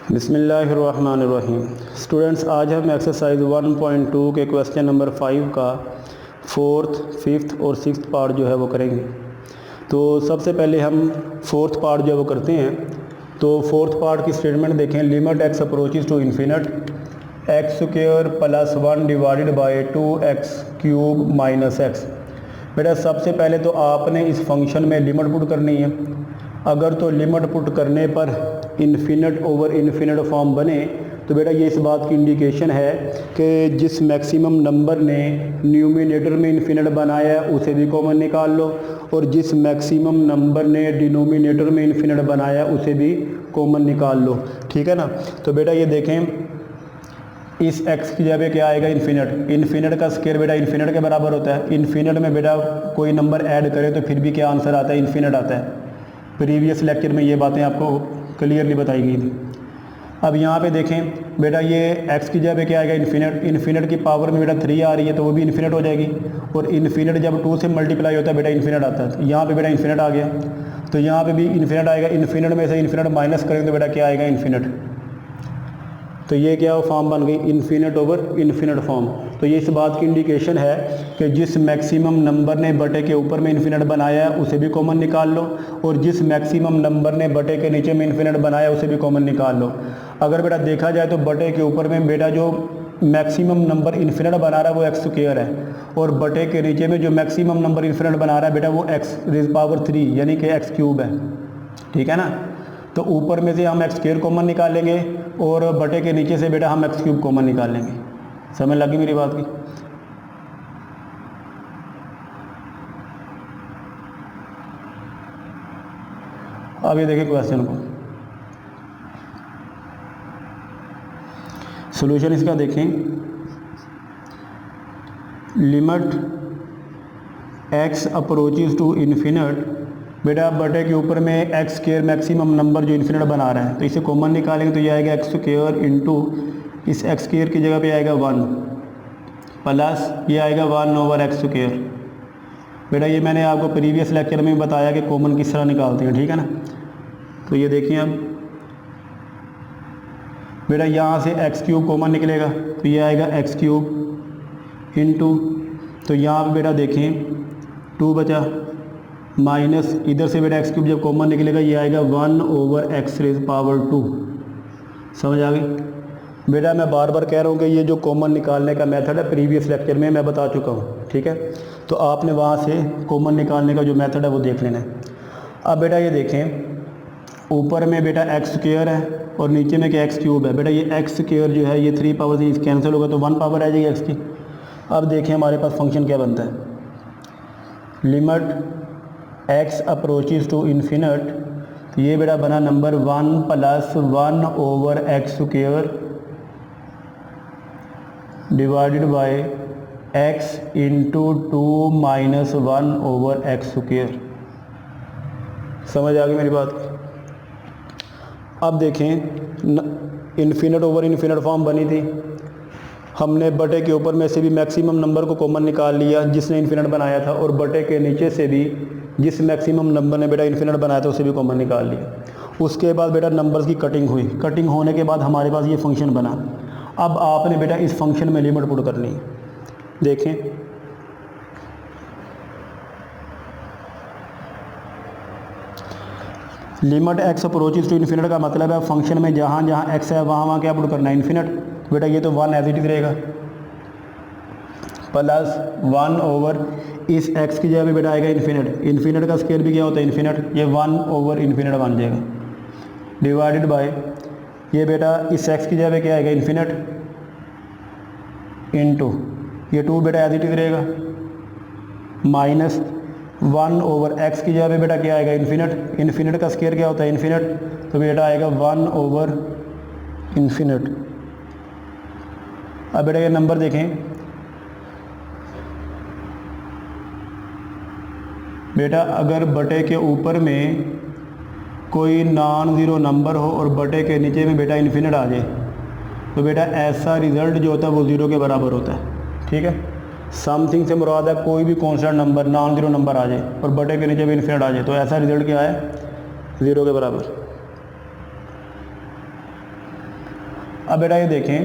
बिस्मिल्लाहिर्रहमानिर्रहीम। स्टूडेंट्स, आज हम एक्सरसाइज 1.2 के क्वेश्चन नंबर 5 का 4th, 5th और 6th पार्ट जो है वो करेंगे। तो सबसे पहले हम 4th पार्ट जो है वो करते हैं। तो 4th पार्ट की स्टेटमेंट देखें। Limit x approaches to infinite x square plus 1 divided by 2x cube minus x. बेटा सबसे पहले तो आपने इस फंक्शन में लिमिट पुट करनी है। अगर तो लिमिट पुट करने पर इन्फिनिट ओवर इन्फिनिट फॉर्म बने तो बेटा ये इस बात की इंडिकेशन है कि जिस मैक्सिमम नंबर ने न्यूमिनेटर में इन्फिनिट बनाया है उसे भी कॉमन निकाल लो, और जिस मैक्सिमम नंबर ने डिनोमिनेटर में इन्फिनिट बनाया है उसे भी कॉमन निकाल लो। ठीक है ना। तो बेटा ये देखें, इस x की जगह क्या आएगा? इन्फिनिट। इन्फिनिट का स्क्वायर बेटा इन्फिनिट के बराबर होता है। इन्फिनिट में बेटा कोई नंबर ऐड करे तो फिर भी क्या आंसर आता है? इन्फिनिट आता है। प्रीवियस लेक्चर में ये बातें आपको क्लियरली बताई गई थी। अब यहाँ पे देखें बेटा, ये x की जगह क्या आएगा? इन्फिनिट। इन्फिनिट की पावर में बेटा 3 आ रही है तो वो भी इन्फिनिट हो जाएगी, और इन्फिनिट जब 2 से मल्टीप्लाई होता है बेटा इन्फिनिट आता है। यहाँ पे बेटा इन्फिनिट आ गया तो यहाँ पे भी इन्फिनिट आएगा। इन्फिनिट में से इन्फिनिट माइनस करेंगे तो बेटा क्या आएगा? इन्फिनिट। तो ये क्या फॉर्म बन गई? Infinite over infinite form. तो ये इस बात की इंडिकेशन है कि जिस मैक्सिमम नंबर ने बटे के ऊपर में इन्फिनिट बनाया है उसे भी कॉमन निकाल लो, और जिस मैक्सिमम नंबर ने बटे के नीचे में इन्फिनिट बनाया उसे भी कॉमन निकाल लो। अगर बेटा देखा जाए तो बटे के ऊपर में बेटा जो मैक्सिमम नंबर इन्फिनिट बना रहा है वो एक्स स्क्वायर है, और बटे के नीचे में जो मैक्सिमम नंबर इन्फिनिट बना रहा है बेटा वो एक्स रेज़ पावर 3 यानी कि एक्स क्यूब है। ठीक है ना। तो ऊपर में से हम एक्स स्क्वायर कॉमन निकालेंगे और बटे के नीचे से बेटा हम एक्स क्यूब कॉमन निकालेंगे। समझ लगी मेरी बात की? अब ये देखिए क्वेश्चन को, सॉल्यूशन इसका देखें। Limit x approaches to infinite, बेटा बटे के ऊपर में एक्स स्क्वायर मैक्सिमम नंबर जो इन्फिनिट बना रहा है तो इसे कॉमन निकालेंगे तो ये आएगा एक्स स्क्वायर इंटू इस एक्स स्क्वायर की जगह पे आएगा 1 प्लस ये आएगा 1 ओवर एक्स स्क्वायर। बेटा ये मैंने आपको प्रीवियस लेक्चर में बताया कि कॉमन किस तरह निकालते हैं। ठीक है ना। तो ये देखिए अब बेटा यहाँ से एक्स क्यूब कॉमन निकलेगा तो ये आएगा एक्स क्यूब इंटू, तो यहाँ पर बेटा देखें 2 बचा, माइनस इधर से बेटा एक्स क्यूब जब कॉमन निकलेगा ये आएगा 1 ओवर एक्स रेज़ पावर 2। समझ आ गई? बेटा मैं बार बार कह रहा हूँ कि ये जो कॉमन निकालने का मेथड है प्रीवियस लेक्चर में मैं बता चुका हूँ। ठीक है। तो आपने वहाँ से कॉमन निकालने का जो मेथड है वो देख लेना है। अब बेटा ये देखें, ऊपर में बेटा एक्स स्क्वायर है और नीचे में क्या? एक्स क्यूब है। बेटा ये एक्स स्क्वायर जो है ये 3 पावर से कैंसिल होगा तो 1 पावर आ जाएगी एक्स की। अब देखें हमारे पास फंक्शन क्या बनता है। Limit x approaches to infinite, तो ये बेटा बना number 1 plus 1 over x square divided by x into 2 minus 1 over x square. समझ आ गई मेरी बात? अब देखें, इन्फिनिट ओवर इन्फिनिट फॉर्म बनी थी, हमने बटे के ऊपर में से भी मैक्सिमम नंबर को कॉमन निकाल लिया जिसने इन्फिनिट बनाया था, और बटे के नीचे से भी जिस मैक्सिमम नंबर ने बेटा इन्फिनिट बनाया था उसे भी कॉमन निकाल लिया। उसके बाद बेटा नंबर्स की कटिंग हुई। कटिंग होने के बाद हमारे पास ये फंक्शन बना। अब आपने बेटा इस फंक्शन में लिमिट पुट करनी है। देखें, limit x approaches to infinite का मतलब है फंक्शन में जहाँ जहाँ एक्स है वहाँ वहाँ क्या पुट करना है? इन्फिनिट। बेटा ये तो 1 एज इट इज रहेगा प्लस 1 ओवर इस x की जगह पे बेटा आएगा इन्फिनिट। इन्फिनिट का स्क्वायर भी क्या होता है? इन्फिनिट। ये 1 ओवर इन्फिनिट बन जाएगा डिवाइडेड बाय ये बेटा इस x की जगह पे क्या आएगा? इन्फिनिट इंटू ये 2 बेटा एज इट इज रहेगा माइनस 1 ओवर x की जगह पे बेटा क्या आएगा? इन्फिनिट। इन्फिनिट का स्क्वायर क्या होता है? इन्फिनिट। तो बेटा आएगा 1 ओवर इन्फिनिट। अब बेटा ये नंबर देखें, बेटा अगर बटे के ऊपर में कोई नॉन ज़ीरो नंबर हो और बटे के नीचे में बेटा इन्फिनिट आ जाए तो बेटा ऐसा रिज़ल्ट जो होता है वो ज़ीरो के बराबर होता है। ठीक है। समथिंग से मुराद है कोई भी constant number non zero number आ जाए और बटे के नीचे भी इन्फिनिट आ जाए तो ऐसा रिज़ल्ट क्या है? ज़ीरो के बराबर। अब बेटा ये देखें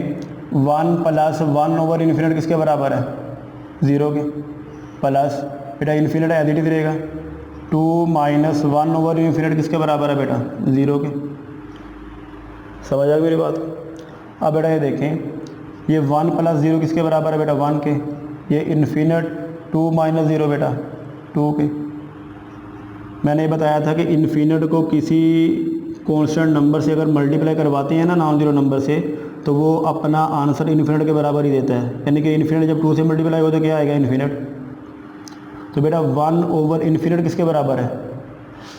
1 प्लस 1 ओवर इन्फिनिट किसके बराबर है, 0 के, प्लस बेटा इन्फिनिट एज इट इज रहेगा 2 माइनस 1 ओवर इन्फिनिट किसके बराबर है बेटा, 0 के। समझ आ गई मेरी बात। अब बेटा ये देखें ये 1 प्लस 0 किसके बराबर है बेटा, 1 के, ये इन्फिनिट 2 माइनस 0 बेटा 2 के। मैंने ये बताया था कि इन्फिनिट को किसी कांस्टेंट नंबर से अगर मल्टीप्लाई करवाते हैं ना नॉन जीरो नंबर से, तो वो अपना आंसर इन्फिनिट के बराबर ही देता है। यानी कि इन्फिनिट जब 2 से मल्टीप्लाई हो तो क्या आएगा, इन्फिनिट। तो बेटा 1 ओवर इन्फिनिट किसके बराबर है,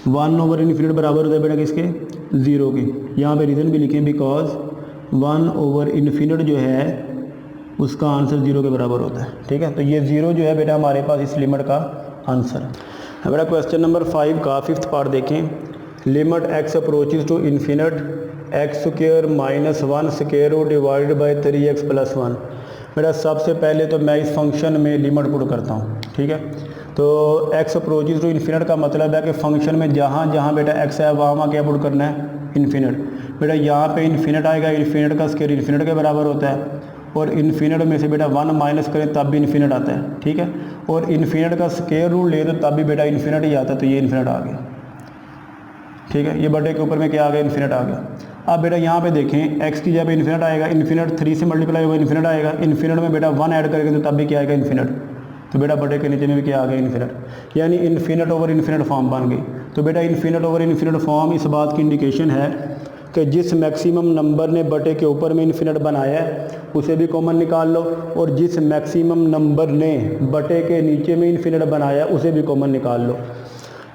1 ओवर इन्फिनिट बराबर होता है बेटा किसके, 0 के। यहाँ पे रीज़न भी लिखें बिकॉज 1 ओवर इन्फिनिट जो है उसका आंसर 0 के बराबर होता है। ठीक है, तो ये 0 जो है बेटा हमारे पास इस लिमिट का आंसर है। बेटा क्वेश्चन नंबर 5 का 5th पार्ट देखें। Limit x approaches to infinite x square minus 1 square root divided by 3x plus 1। बेटा सबसे पहले तो मैं इस फंक्शन में लिमिट पुट करता हूँ। ठीक है, तो x अप्रोचेज टू इन्फिनिट का मतलब है कि फंक्शन में जहाँ जहाँ बेटा x है वहाँ क्या पुट करना है, इन्फिनिट। बेटा यहाँ पे इन्फिनिट आएगा, इन्फिनिट का स्क्वायर इन्फिनिट के बराबर होता है, और इन्फिनिट में से बेटा 1 माइनस करें तब भी इन्फिनिट आता है। ठीक है, और इन्फिनिट का स्क्वायर रूट ले तो तब भी बेटा इन्फिनिट ही आता है, तो ये इन्फिनिट आ गया। ठीक है, ये बटे के ऊपर में क्या आ गया, इन्फिनिट आ गया। अब बेटा यहाँ पे देखें x की जगह इन्फिनिट आएगा, इन्फिनिट 3 से मल्टीप्लाई होगा, इन्फिनिट आएगा, इन्फिनिट में बेटा 1 ऐड करेंगे तो तब भी क्या आएगा, इन्फिनिट। तो बेटा बटे के नीचे में भी क्या आ गया, इन्फिनिट। यानी इन्फिनिट ओवर इन्फिनिट फॉर्म बन गई। तो बेटा इन्फिनिट ओवर इन्फिनिट फॉर्म इस बात की इंडिकेशन है कि जिस मैक्सिमम नंबर ने बटे के ऊपर में इन्फिनिट बनाया है उसे भी कॉमन निकाल लो, और जिस मैक्सिमम नंबर ने बटे के नीचे में इन्फिनिट बनाया उसे भी कॉमन निकाल लो।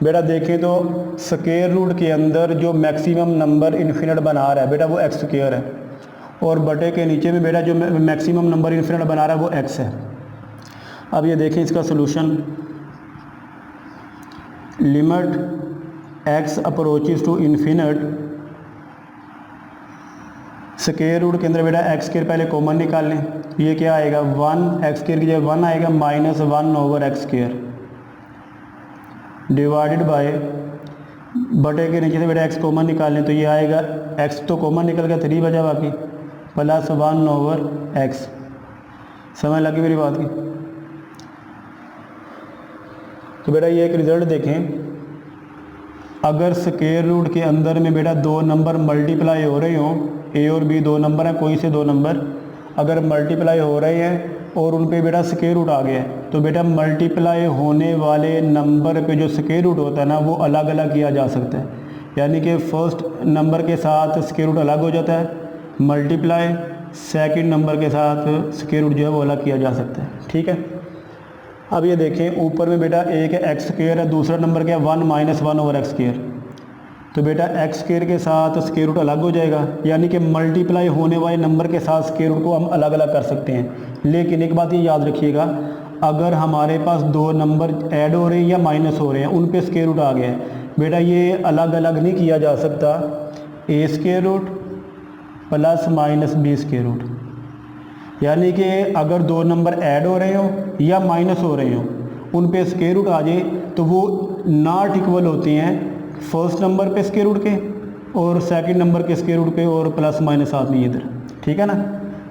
बेटा देखें तो स्क्वायर रूट के अंदर जो मैक्सिमम नंबर इन्फिनिट बना रहा है बेटा वो एक्स स्क्वायर है, और बटे के नीचे में बेटा जो मैक्सिमम नंबर इन्फिनिट बना रहा है वो एक्स है। अब ये देखें इसका solution, limit x approaches to infinite square root के अंदर बेटा एक्स स्क्वायर पहले कॉमन निकाल लें, ये क्या आएगा 1, एक्स स्क्वायर की जगह 1 आएगा, minus 1 over x square divided bye बटे के नीचे से बेटा एक्स कॉमन निकाल लें, तो ये आएगा एक्स तो कॉमन निकल गया 3 बचा बाकी, प्लस 1 ओवर एक्स। समझ लगी मेरी बात की। तो बेटा ये एक रिजल्ट देखें, अगर स्क्वायर रूट के अंदर में बेटा 2 नंबर मल्टीप्लाई हो रहे हों, ए और बी 2 नंबर हैं, कोई से 2 नंबर अगर मल्टीप्लाई हो रहे हैं और उन पे बेटा स्क्वायर रूट आ गया है, तो बेटा मल्टीप्लाई होने वाले नंबर पे जो स्क्वायर रूट होता है ना वो अलग अलग किया जा सकता है। यानी कि फर्स्ट नंबर के साथ स्क्वायर रूट अलग हो जाता है, मल्टीप्लाई सेकंड नंबर के साथ स्क्वायर रूट जो है वो अलग किया जा सकता है। ठीक है, अब ये देखें ऊपर में बेटा एक है एक्स स्क्वायर है, दूसरा नंबर क्या है 1 माइनस 1 ओवर एक्स स्क्वायर, तो बेटा एक्स स्क्वायर के साथ स्क्वायर रूट अलग हो जाएगा, यानी कि मल्टीप्लाई होने वाले नंबर के साथ स्क्वायर रूट को हम अलग अलग कर सकते हैं। लेकिन एक बात ये याद रखिएगा, अगर हमारे पास 2 नंबर ऐड हो रहे हैं या माइनस हो रहे हैं उन पे स्क्वायर रूट आ गया है, बेटा ये अलग अलग नहीं किया जा सकता, A square root plus minus B square root. यानी कि अगर 2 नंबर ऐड हो रहे हो या माइनस हो रहे हो उन पे स्क्वायर रूट आ जाए तो वो नॉट इक्वल होते हैं फर्स्ट नंबर पे स्क्वायर रूट के और सेकंड नंबर के स्क्वायर रूट पे, और प्लस माइनस साथ में इधर। ठीक है ना,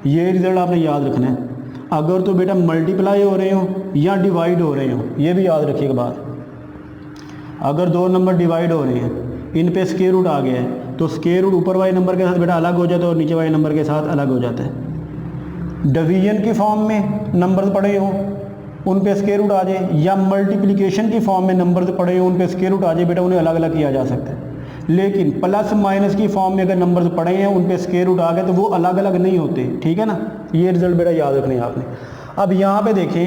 ये रिजल्ट आपने याद रखना है। अगर तो बेटा मल्टीप्लाई हो रहे हो या डिवाइड हो रहे हो, ये भी याद रखिएगा बात। अगर 2 नंबर डिवाइड हो रहे हैं, इन पे स्क्वायर रूट आ गया है, तो स्क्वायर रूट ऊपर वाले नंबर के साथ बेटा अलग हो जाता है और नीचे वाले नंबर के साथ अलग हो जाता है। डिवीजन की फॉर्म में नंबर पड़े हो उन पे स्क्वायर रूट आ जाए, या मल्टीप्लिकेशन की फॉर्म में नंबर पड़े हो उन पे स्क्वायर रूट आ जाए, बेटा उन्हें अलग अलग किया जा सकता है। लेकिन प्लस माइनस की फॉर्म में अगर नंबर पड़े हैं उन पे स्क्वायर रूट आ गए तो वो अलग अलग नहीं होते। ठीक है ना, ये रिजल्ट बेटा याद रखने आपने। अब यहाँ पे देखें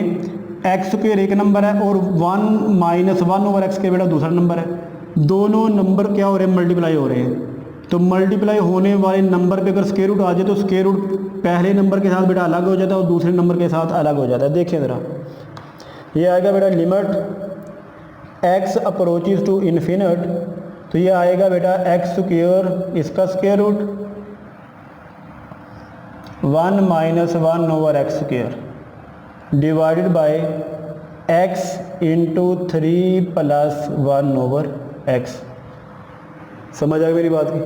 एक्स स्क्वायर एक नंबर है और 1 माइनस 1 ओवर एक्स के बेटा दूसरा नंबर है, दोनों नंबर क्या हो रहे हैं, मल्टीप्लाई हो रहे हैं। तो मल्टीप्लाई होने वाले नंबर पे अगर स्क्वायर रूट आ जाए तो स्क्वायर रूट पहले नंबर के साथ बेटा अलग हो जाता है और दूसरे नंबर के साथ अलग हो जाता है। देखिए ज़रा, ये आएगा बेटा limit x approaches to infinite, तो ये आएगा बेटा एक्स स्क्वायर इसका square root 1 minus 1 over x square divided by x into 3 plus 1 over x. समझ आ गई मेरी बात की।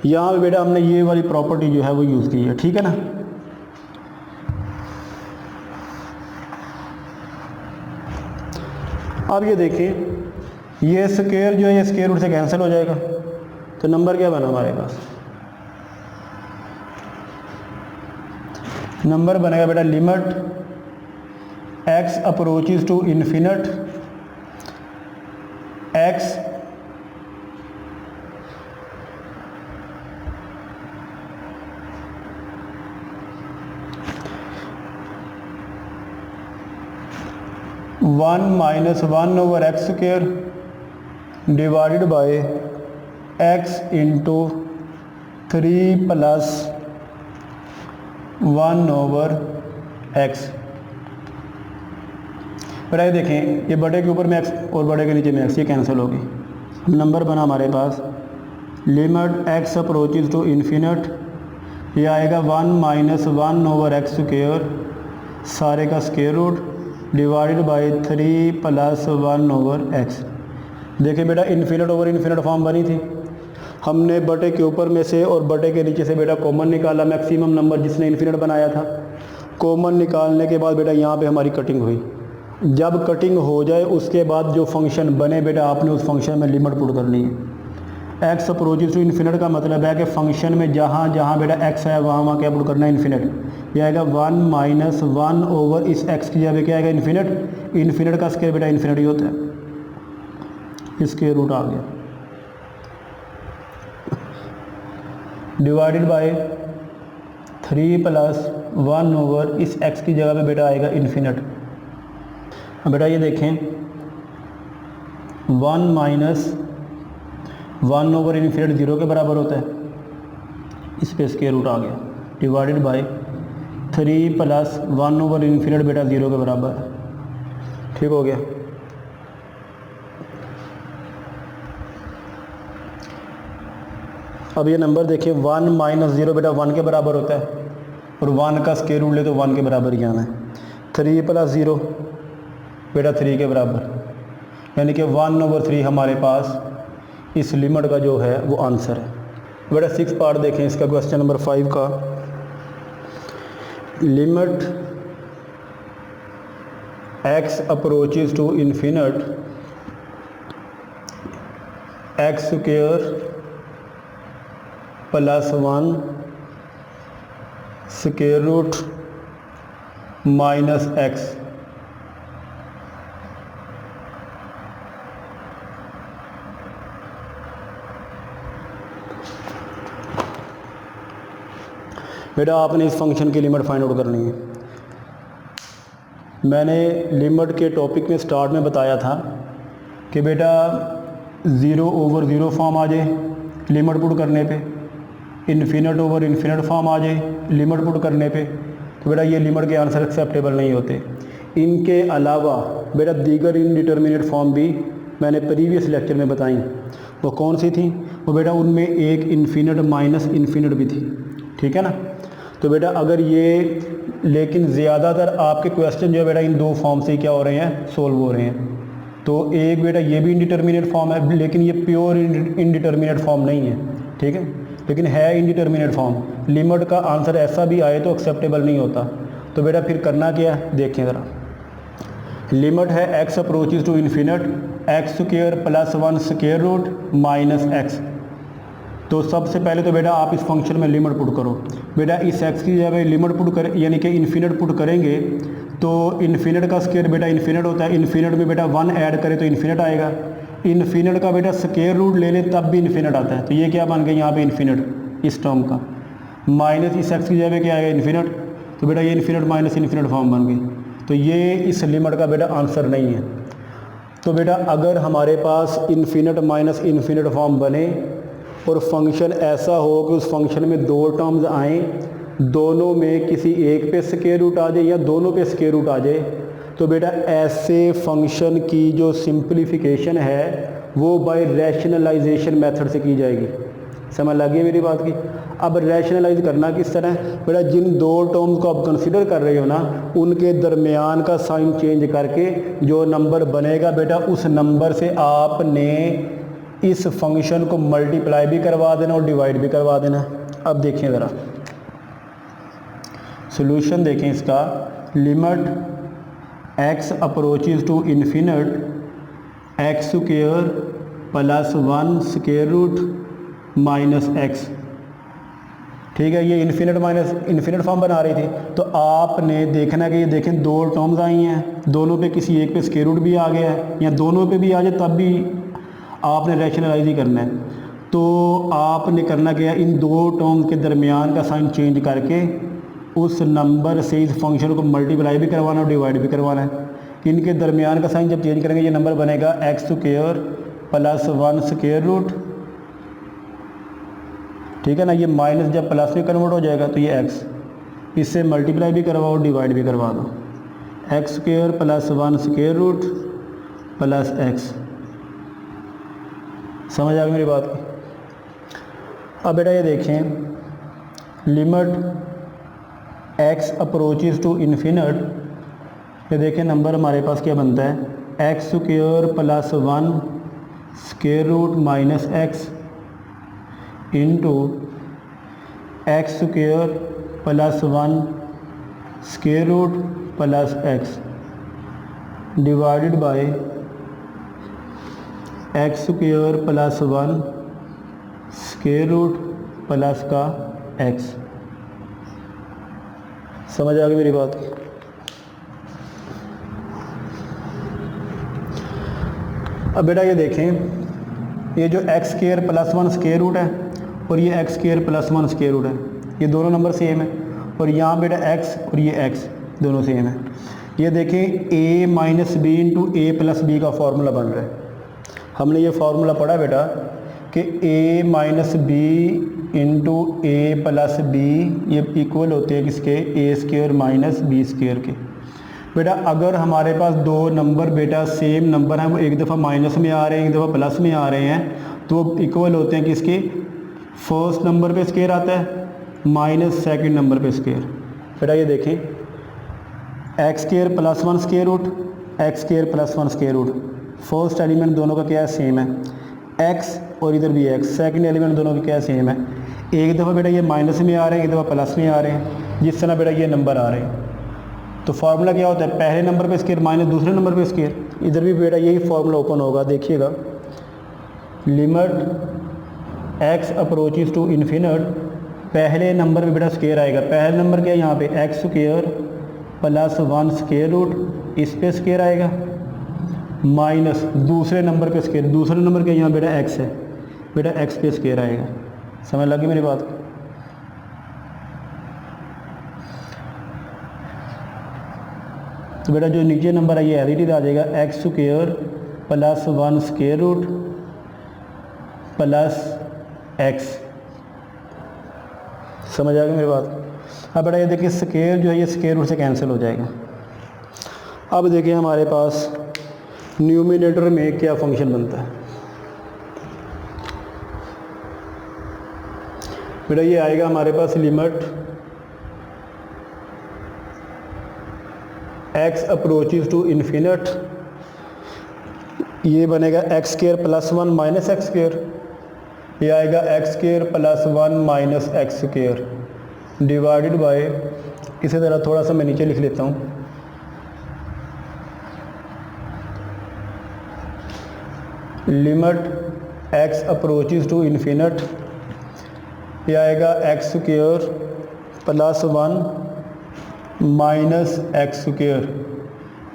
यहाँ पे बेटा हमने ये वाली प्रॉपर्टी जो है वो यूज़ की है, ठीक है ना। अब ये देखिए, ये स्क्वायर जो है ये स्क्वायर रूट से कैंसिल हो जाएगा, तो नंबर क्या बना हमारे पास, नंबर बनेगा बेटा limit x approaches to infinite x one minus one over x square divided by x into 3 plus 1 over x. बेटा ये देखें, ये बड़े के ऊपर में एक्स और बड़े के नीचे में एक्स, ये कैंसिल होगी। नंबर बना हमारे पास limit x approaches to infinite, ये आएगा 1 माइनस 1 ओवर एक्स स्क्वायर सारे का square root divided by 3 plus 1 over x. देखिए बेटा इन्फिनिट ओवर इन्फिनिट फॉर्म बनी थी, हमने बटे के ऊपर में से और बटे के नीचे से बेटा कॉमन निकाला, मैक्सिमम नंबर जिसने इन्फिनिट बनाया था। कॉमन निकालने के बाद बेटा यहाँ पे हमारी कटिंग हुई। जब कटिंग हो जाए उसके बाद जो फंक्शन बने बेटा आपने उस फंक्शन में लिमिट पुट करनी है। एक्स अप्रोचेस टू इन्फिनिट का मतलब है कि फंक्शन में जहाँ जहाँ बेटा एक्स है वहाँ वहाँ क्या पुट करना है, इन्फिनिट। यह आएगा 1 माइनस 1 ओवर इस एक्स की जगह क्या आएगा, इन्फिनिट। इन्फिनिट का स्क्वायर बेटा इन्फिनिट ही होता है, स्क्वायर रूट आ गया डिवाइडेड बाय 3 प्लस 1 ओवर इस एक्स की जगह पे बेटा आएगा इन्फिनिट। अब बेटा ये देखें 1 माइनस 1 ओवर इन्फिनिट 0 के बराबर होता है, इस पे स्क्वायर रूट आ गया divided by 3 plus 1 over infinite बेटा 0 के बराबर है, ठीक हो गया। अब ये नंबर देखिए 1 माइनस 0 बेटा 1 के बराबर होता है और 1 का स्क्वायर रूट ले तो 1 के बराबर ही आना है। 3 प्लस 0 बेटा 3 के बराबर, यानी कि 1 ओवर 3 हमारे पास इस लिमिट का जो है वो आंसर है। बेटा 6 पार्ट देखें इसका, क्वेश्चन नंबर 5 का। Limit x approaches to infinite x square plus 1 square root minus x. बेटा आपने इस फंक्शन की लिमिट फाइंड आउट करनी है। मैंने लिमिट के टॉपिक में स्टार्ट में बताया था कि बेटा 0 ओवर 0 फॉर्म आ जाए लिमिट पुट करने पे, इन्फिनिट ओवर इन्फिनिट फॉर्म आ जाए लिमिट पुट करने पे, तो बेटा ये लिमिट के आंसर एक्सेप्टेबल नहीं होते। इनके अलावा बेटा दीगर इनडिटर्मिनेट फॉर्म भी मैंने प्रीवियस लेक्चर में बताई, वो कौन सी थी, वो बेटा उनमें एक इन्फिनिट माइनस इन्फिनिट भी थी, ठीक है ना। तो बेटा अगर ये, लेकिन ज़्यादातर आपके क्वेश्चन जो है बेटा इन दो फॉर्म से क्या हो रहे हैं, सोल्व हो रहे हैं। तो एक बेटा ये भी इनडिटर्मिनेट फॉर्म है, लेकिन ये प्योर इनडिटर्मिनेट फॉर्म नहीं है, ठीक है, लेकिन है इनडिटर्मिनेट फॉर्म। लिमिट का आंसर ऐसा भी आए तो एक्सेप्टेबल नहीं होता। तो बेटा फिर करना क्या है, देखें ज़रा। लिमिट है x approaches to infinite x square plus 1 square root minus x. तो सबसे पहले तो बेटा आप इस फंक्शन में लिमिट पुट करो। बेटा इस एक्स की जगह लिमिट पुट कर, यानी कि इन्फिनिट पुट करेंगे तो इन्फिनिट का स्क्वायर बेटा इन्फिनिट होता है, इन्फिनिट में बेटा 1 ऐड करें तो इन्फिनिट आएगा, इन्फिनिट का बेटा स्क्वायर रूट ले ले तब भी इन्फिनिट आता है। तो ये क्या बन गया यहाँ पे इन्फिनिट इस टर्म का, माइनस इस एक्स की जगह क्या आएगा इन्फिनिट, तो बेटा ये इन्फिनिट माइनस इन्फिनिट फॉर्म बन गई। तो ये इस लिमिट का बेटा आंसर नहीं है। तो बेटा अगर हमारे पास इन्फिनिट माइनस इन्फिनिट फॉर्म बने और फंक्शन ऐसा हो कि उस फंक्शन में दो टर्म्स आएँ, दोनों में किसी एक पे स्क्वायर रूट आ जाए या दोनों पे स्क्वायर रूट आ जाए, तो बेटा ऐसे फंक्शन की जो सिंप्लीफिकेशन है वो बाय रैशनलाइजेशन मेथड से की जाएगी। समझ लगी मेरी बात की। अब रैशनलाइज करना किस तरह, बेटा जिन दो टर्म्स को आप कंसीडर कर रहे हो ना, उनके दरमियान का साइन चेंज करके जो नंबर बनेगा बेटा उस नंबर से आपने इस फंक्शन को मल्टीप्लाई भी करवा देना और डिवाइड भी करवा देना। अब देखें ज़रा सॉल्यूशन देखें इसका, limit x approaches to infinite x square plus 1 square root minus x, ठीक है। ये इन्फिनिट माइनस इन्फिनिट फॉर्म बना रही थी, तो आपने देखना कि ये देखें दो टर्म्स आई हैं, दोनों पे किसी एक पे स्क्वायर रूट भी आ गया है या दोनों पे भी आ जाए तब भी आपने रैशनलाइज ही करना है। तो आपने करना क्या है, इन दो टर्म्स के दरमियान का साइन चेंज करके उस नंबर से इस फंक्शन को मल्टीप्लाई भी करवाना और डिवाइड भी करवाना है। इनके दरमियान का साइन जब चेंज करेंगे ये नंबर बनेगा x square plus 1 square root, ठीक है ना। ये माइनस जब प्लस में कन्वर्ट हो जाएगा तो ये एक्स, इससे मल्टीप्लाई भी करवाओ और डिवाइड भी करवा दो, x square plus 1 square root plus x. समझ आ गई मेरी बात की। अब बेटा ये देखें limit x approaches to infinite, ये देखें नंबर हमारे पास क्या बनता है, x square plus 1 square root minus x into x square plus 1 square root plus x divided by x square plus 1 square root plus का एक्स। समझ आ गई मेरी बात। अब बेटा ये देखें, ये जो x square plus 1 square root है और ये x square plus 1 square root है, ये दोनों नंबर सेम है, और यहाँ बेटा एक्स और ये एक्स दोनों सेम है। ये देखें a minus B into A plus B का फॉर्मूला बन रहा है। हमने ये फार्मूला पढ़ा बेटा कि a minus B into A plus B ये इक्वल होते हैं किसके, A square minus B square के। बेटा अगर हमारे पास दो नंबर बेटा सेम नंबर हैं, वो एक दफ़ा माइनस में आ रहे हैं एक दफ़ा प्लस में आ रहे हैं, तो वो इक्वल होते हैं किसके, फर्स्ट नंबर पे स्क्वायर आता है माइनस सेकंड नंबर पे स्क्वायर। बेटा ये देखें x square plus 1 square root x square plus 1 square root, first element दोनों का क्या है, सेम है, एक्स और इधर भी एक्स, सेकंड एलिमेंट दोनों का क्या है, सेम है। एक दफ़ा बेटा ये माइनस में आ रहे हैं एक दफ़ा प्लस में आ रहे हैं, जिस तरह बेटा ये नंबर आ रहे हैं। तो फार्मूला क्या होता है, पहले नंबर पे स्क्वायर माइनस दूसरे नंबर पे स्क्वायर। इधर भी बेटा यही फार्मूला ओपन होगा, देखिएगा limit x approaches to infinite, पहले नंबर पे बेटा स्क्वायर आएगा, पहला नंबर क्या है यहाँ पे x square plus 1 square root, इस पे स्क्वायर आएगा माइनस दूसरे नंबर पे स्क्वायर, दूसरा नंबर क्या यहाँ बेटा एक्स है, बेटा एक्स पे स्क्वायर आएगा। समझ लगी मेरी बात। तो बेटा जो नीचे नंबर है ये एडिटिव आ जाएगा, x square plus 1 square root plus x. समझ आ गई मेरी बात। अब बेटा ये देखिए स्क्वायर जो है ये स्क्वायर रूट से कैंसिल हो जाएगा। अब देखिए हमारे पास न्यूमिनेटर में क्या फंक्शन बनता है। बेटा ये आएगा हमारे पास limit x approaches to infinite, ये बनेगा x square plus 1 minus x square, ये आएगा x square plus 1 minus x square divided by, इसी तरह थोड़ा सा मैं नीचे लिख लेता हूँ, limit x approaches to infinite, ये आएगा x square plus 1 minus x square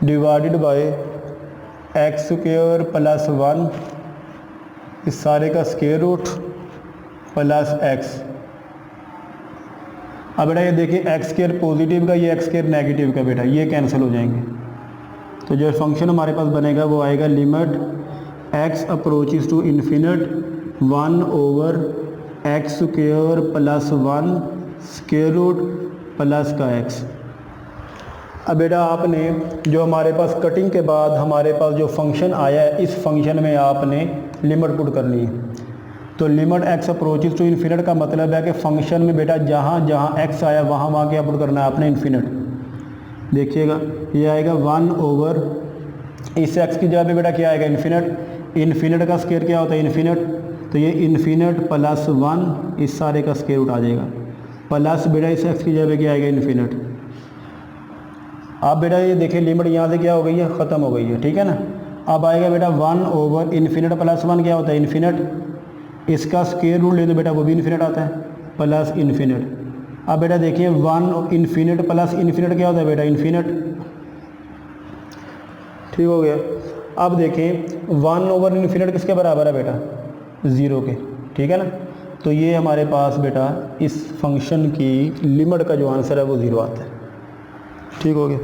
divided by x square plus 1, इस सारे का स्क्वायर रूट प्लस एक्स। अब बेटा ये देखिए एक्स स्क्वायर पॉजिटिव का, ये एक्स स्क्वायर नेगेटिव का, बेटा ये कैंसिल हो जाएंगे। तो जो फंक्शन हमारे पास बनेगा वो आएगा limit x approaches to infinite 1 over x square plus 1 square root plus का x। अब बेटा आपने जो हमारे पास कटिंग के बाद हमारे पास जो फंक्शन आया है, इस फंक्शन में आपने लिमिट पुट करनी है। तो limit x approaches to infinite का मतलब है कि फंक्शन में बेटा जहाँ जहाँ x आया वहाँ वहाँ क्या पुट करना है आपने, इन्फिनिट। देखिएगा ये आएगा 1 ओवर, इस x की जगह पे बेटा क्या आएगा, इन्फिनिट, इन्फिनिट का स्क्वायर क्या होता है, इन्फिनिट, तो ये इन्फिनिट प्लस 1 इस सारे का स्क्वायर रूट आ जाएगा, प्लस बेटा इस एक्स की जगह क्या आएगा, इन्फिनिट। अब बेटा ये देखिए लिमिट यहाँ से क्या हो गई है, ख़त्म हो गई है, ठीक है ना। अब आएगा बेटा 1 ओवर इन्फिनिट प्लस 1 क्या होता है, इन्फिनिट, इसका स्क्वायर रूट ले तो बेटा वो भी इन्फिनिट आता है, प्लस इन्फिनिट। अब बेटा देखिए 1 इन्फिनिट प्लस इन्फिनिट क्या होता है बेटा, इन्फिनिट, ठीक हो गया। अब देखें 1 ओवर इन्फिनिट किसके बराबर है बेटा, 0 के, ठीक है ना। तो ये हमारे पास बेटा इस फंक्शन की लिमिट का जो आंसर है वो 0 आता है, ठीक हो गया।